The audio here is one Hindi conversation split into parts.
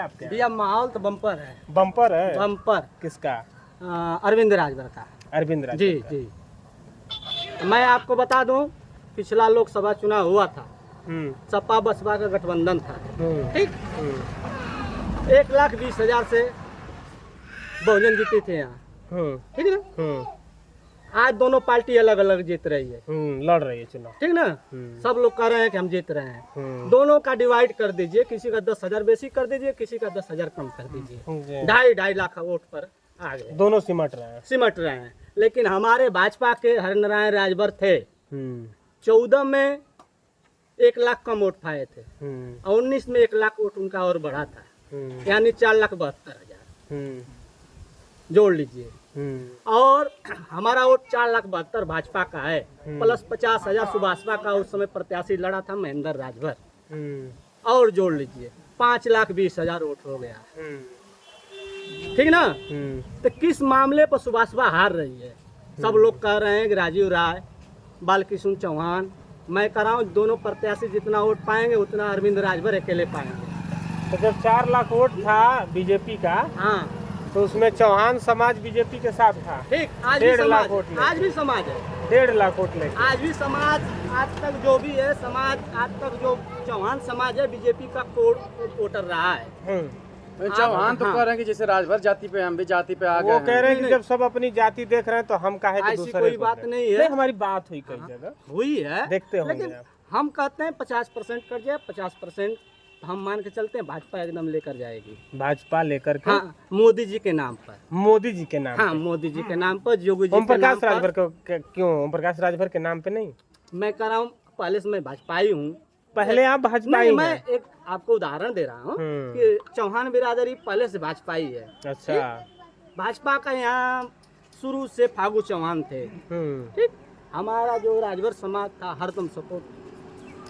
आपके? भैया माहौल तो बम्पर है। बम्पर है? बम्पर। किसका? अरविंद राजभर का। अरविंद राजभर जी का। जी। मैं आपको बता दूं, पिछला लोकसभा चुनाव हुआ था, सपा बसपा का गठबंधन था, ठीक। 1,20,000 से बहुजन जीती थे यहाँ, ठीक है ना। आज दोनों पार्टी अलग अलग जीत रही है, लड़ रही है चुनाव, ठीक ना। सब लोग कह रहे हैं कि हम जीत रहे हैं। दोनों का डिवाइड कर दीजिए, किसी का 10,000 बेसिक कर दीजिए, किसी का 10,000 कम कर दीजिए। 2.5 लाख वोट पर आ गए, दोनों सिमट रहे हैं। लेकिन हमारे भाजपा के हरिनारायण राजभर थे, 14 में 1 लाख कम वोट पाए थे, और 19 में 1 लाख वोट उनका और बढ़ा था, यानी 4,72,000 जोड़ लीजिए। और हमारा वोट 4,72,000 भाजपा का है, प्लस 50,000 सुभाषपा का उस समय प्रत्याशी लड़ा था महेंद्र राजभर, और जोड़ लीजिए 5,20,000 वोट हो गया, ठीक ना। तो किस मामले पर सुभाषपा हार रही है? सब लोग कह रहे हैं कि राजीव राय, बालकृष्ण चौहान, मैं कह रहा हूँ दोनों प्रत्याशी जितना वोट पाएंगे उतना अरविंद राजभर अकेले पाएंगे। तो जब 4 लाख वोट था बीजेपी का, हाँ, तो उसमें चौहान समाज बीजेपी के साथ था, ठीक। आज 1.5 लाख वोट, आज भी समाज है, 1.5 लाख वोट ले, आज भी समाज, आज तक जो भी है समाज, आज तक जो चौहान समाज है बीजेपी का वोटर रहा है। चौहान तो कह रहे हैं कि जैसे राजभर जाति पे हम भी जाति पे आ गए। वो कह रहे हैं कि जब सब अपनी जाति देख रहे हैं तो हम काहे कि दूसरे कोई बात नहीं है। हमारी बात हुई कई जगह, हुई है, देखते होंगे लेकिन आप। हम कहते हैं 50% कर जाए, 50% हम मान के चलते हैं भाजपा एकदम लेकर जाएगी। भाजपा लेकर के? हाँ, मोदी जी के नाम पर। मोदी जी के नाम? हाँ, मोदी जी के नाम पर, योगी जी ओम के नाम प्रकाश राजभर पर। क्यों ओम प्रकाश राजभर के नाम पे नहीं? मैं कह रहा हूँ पहले से मैं भाजपाई हूँ। पहले आप भाजपाई हैं? मैं एक आपको उदाहरण दे रहा हूँ कि चौहान बिरादरी पहले से भाजपाई है। अच्छा। भाजपा का यहाँ शुरू से फागू चौहान थे, ठीक। हमारा जो राजभर समाज था हरदम सपोर्ट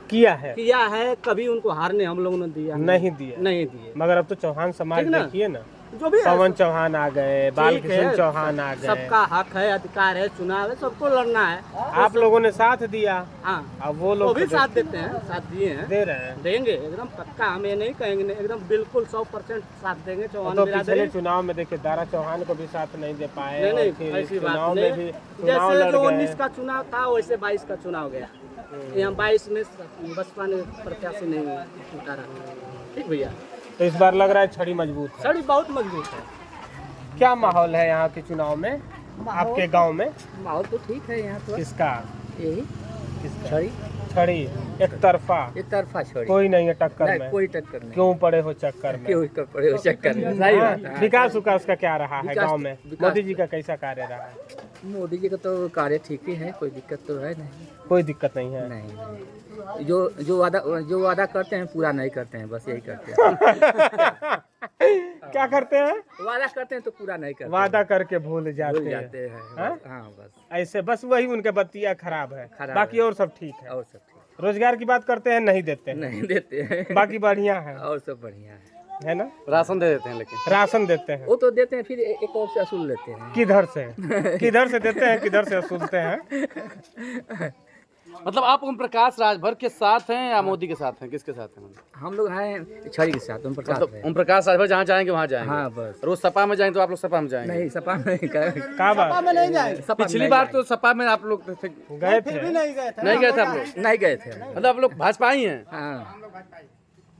किया है, कभी उनको हारने हम लोगों ने दिया नहीं दिए। मगर अब तो चौहान समाज देखिए ना, जो भी पवन चौहान आ गए, बालकृष्ण चौहान आ गए, सबका हक है, अधिकार है, चुनाव है, सबको लड़ना है। आप लोगों ने साथ दिया। हाँ, अब वो लोग भी साथ देते हैं, साथ दिए हैं, दे रहे हैं, देंगे एकदम पक्का। हम ये नहीं कहेंगे नहीं, एकदम बिल्कुल 100% साथ देंगे चौहान तो बिरादरी। पिछले चुनाव में देखिए दारा चौहान को भी साथ नहीं दे पाए। नहीं, ऐसी बात नहीं। जैसे जो 19 का चुनाव था वैसे 22 का चुनाव गया, यहाँ 22 में बसपा ने प्रत्याशी नहीं उतारा, ठीक भैया। तो इस बार लग रहा है छड़ी मजबूत है। छड़ी बहुत मजबूत है। क्या माहौल है यहाँ के चुनाव में, आपके गांव में? माहौल तो ठीक है यहाँ तो। किसका? यही किसका? छड़ी एक तरफा छड़ी, कोई नहीं है टक्कर में? कोई टक्कर नहीं। क्यों पड़े हो चक्कर में? पड़े हो चक्कर में? सही बात है। विकास का क्या रहा है गांव में? मोदी जी का कैसा कार्य रहा है? मोदी जी का तो कार्य ठीक ही है, कोई दिक्कत तो है नहीं। कोई दिक्कत नहीं है? नहीं। जो वादा करते हैं पूरा नहीं करते हैं, बस यही करते हैं। क्या करते हैं? वादा करते हैं तो पूरा नहीं करते, वादा करके भूल जाते हैं। हाँ, बस ऐसे, बस वही उनके बत्तियां खराब है, बाकी और सब ठीक है। और सब ठीक। रोजगार की बात करते हैं, नहीं देते हैं, बाकी बढ़िया है, और सब बढ़िया है ना। राशन दे देते हैं, लेकिन राशन देते हैं, वो तो देते हैं, फिर एक और से असूल लेते हैं। किधर से देते हैं, किधर से असूलते हैं? मतलब आप ओम प्रकाश राजभर के साथ हैं या मोदी के साथ हैं, किसके साथ हैं? हम लोग हैं छड़ी के साथ। ओम प्रकाश राजभर जहाँ जाएंगे वहाँ जाएंगे। हाँ, बस। रोज सपा में जाएंगे तो आप लोग सपा में जाएंगे? नहीं, सपा में नहीं सपा में नहीं जाएंगे। पिछली बार तो सपा में आप लोग गए थे? नहीं गए थे आप लोग? नहीं गए थे। मतलब आप लोग भाजपा ही हैं? हाँ,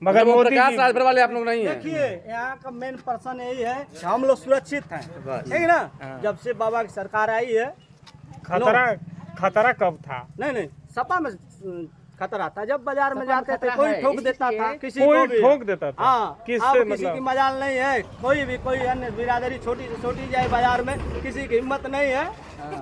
मगर ओम प्रकाश राजभर वाले आप लोग नहीं हैं? देखिए, यहाँ का मेन पर्सन यही है कि हम लोग सुरक्षित हैं, ठीक है ना। जब से बाबा की सरकार आई है। खतरा कब था? नहीं, सपा में खतरा था। जब बाजार में जाते थे कोई ठोक देता था, किसी कोई को ठोक देता था। हाँ, किससे किसी की मजाल नहीं है। कोई अन्य बिरादरी छोटी से छोटी जाए बाजार में, किसी की हिम्मत नहीं है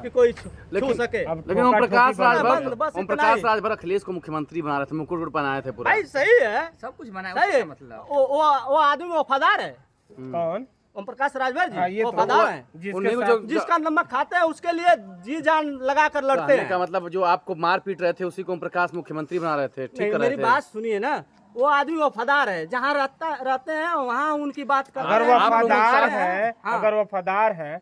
कि कोई छू सके। लेकिन ओम प्रकाश राजभर अखिलेश को मुख्यमंत्री बना रहे थे, मुकुट बनाए थे पूरा। भाई सही है, सब कुछ बनाया है, मतलब वो आदमी वफादार है। कौन? ओम प्रकाश राजभर जी ये वफादार हैं, जिसका नमक खाते हैं उसके लिए जी जान लगा कर लड़ते हैं। का मतलब जो आपको मार पीट रहे थे उसी को ओम प्रकाश मुख्यमंत्री बना रहे थे, ठीक कर रहे थे। मेरी बात सुनिए ना, वो आदमी वफादार है, जहाँ रहते हैं वहाँ उनकी बात कर। अगर वफादार है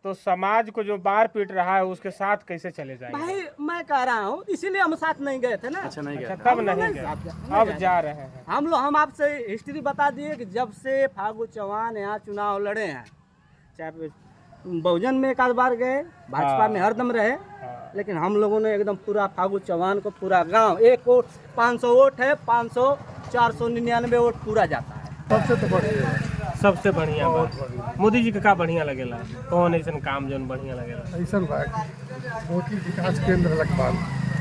तो समाज को जो मार पीट रहा है उसके साथ कैसे चले जाएंगे? भाई मैं कह रहा हूँ इसीलिए हम साथ नहीं गए थे ना। अच्छा नहीं गया अच्छा, तब नहीं गए, अब जा रहे हैं। हम आपसे हिस्ट्री बता दिए कि जब से फागू चौहान यहाँ चुनाव लड़े हैं, चाहे बहुजन में एक आध बार गए, भाजपा में हरदम रहे, लेकिन हम लोगों ने एकदम पूरा फागू चौहान को पूरा गांव, एक वोट 500 वोट है, 500 499 वोट पूरा जाता है। सबसे बढ़िया बात मोदी जी का बढ़िया लगेला? कौन ऐसा काम जो बढ़िया लगेला? ऐसा मोदी विकास केंद्र लगभग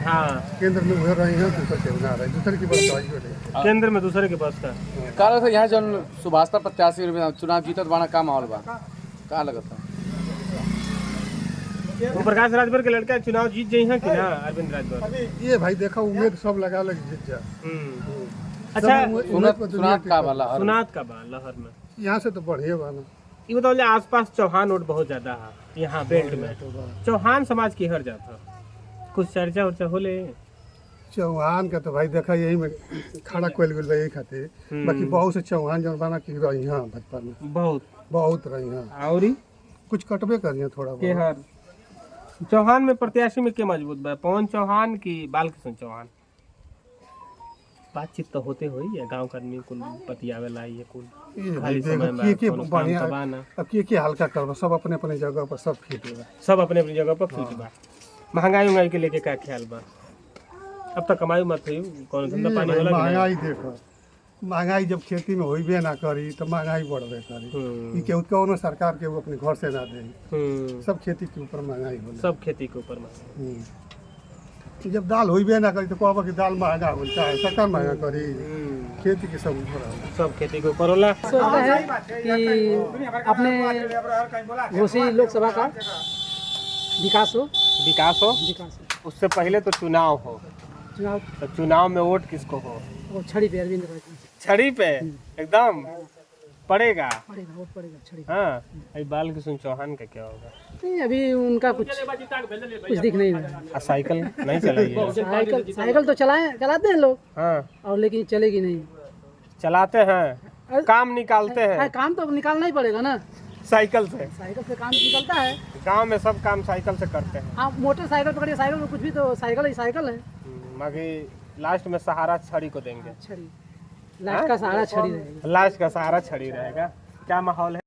हाँ, केंद्र में उभर रहे हैं, दूसरे के बना रहे, दूसरे की बात आई हो रही। केंद्र में दूसरे के पास था। का से यहाँ जो सुभाषता प्रत्याशी चुनाव जीतत बाना का माहौल बा का लगता है? ओम प्रकाश राजभर के लड़का चुनाव जीत जाई है कि ना अरविंद राजभर? ये भाई देखा उम्मीद सब लगा लग जीत जा। अच्छा, सुनात का वाला सुनात का बा लहर में यहाँ से तो बढ़िया बाना। ये बताओ, आसपास चौहान वोट बहुत ज्यादा है यहाँ बेल्ट में, चौहान समाज की हर जाता कुछ चर्चा उर्चा होले? चौहान का तो भाई देखा यही में खड़ा कोयल गुल यही खातिर, बाकी बहुत से चौहान जो बाना की रही यहाँ भाजपा में बहुत रही यहाँ, और कुछ कटबे करिए थोड़ा के हर चौहान में प्रत्याशी में के मजबूत बा, पवन चौहान की बालकृष्ण चौहान? बातचीत तो होते हुई है, गांव का आदमी कुल पतियावेला ये कुल खाली समय में कोनो काम तो बा ना। अब के हल्का करबा, सब अपने अपने जगह पर सब फिट है, सब अपने अपनी जगह पर फिट बा। महंगाई के लेके क्या ख्याल बा? अब तक कमाई मत हुई, कौन धंधा पानी होला? महंगाई देखो, महंगाई जब खेती में होइबे ना करी तो महंगाई बढ़बे करी। केहू कौनो सरकार के वो अपने घर से ना दे, सब खेती के ऊपर महंगाई होला, सब खेती के ऊपर महंगाई। जब दाल होइबे ना करी तो कहबा कि दाल महंगा हो, चाहे सरकार महंगा करी, खेती के सब ऊपर होला, सब खेती के ऊपर होला। सोचता है कि अपने घोसी लोकसभा का विकास हो, उससे पहले तो चुनाव हो, चुनाव तो चुनाव में वोट किसको हो? वो छड़ी पे अरविंद राजभर छड़ी पे एकदम पड़ेगा। पड़ेगा, वोट पड़ेगा छड़ी पे। हाँ, अभी बालकृष्ण चौहान का क्या होगा? नहीं, अभी उनका कुछ दिख नहीं रहा है। साइकिल नहीं चलाइए? साइकिल तो चलाते हैं लोग, हाँ, और लेकिन चलेगी नहीं। चलाते हैं, काम निकालते हैं काम तो निकालना ही पड़ेगा ना, साइकिल से। साइकिल से काम निकलता है। गांव में सब काम साइकिल से करते हैं। हाँ, मोटरसाइकिल पकड़िए, साइकिल में कुछ भी तो साइकिल ही साइकिल है। बाकी लास्ट में सहारा छड़ी को देंगे। छड़ी, लास्ट का सहारा छड़ी रहेगा। लास्ट का सहारा छड़ी रहेगा। क्या माहौल है?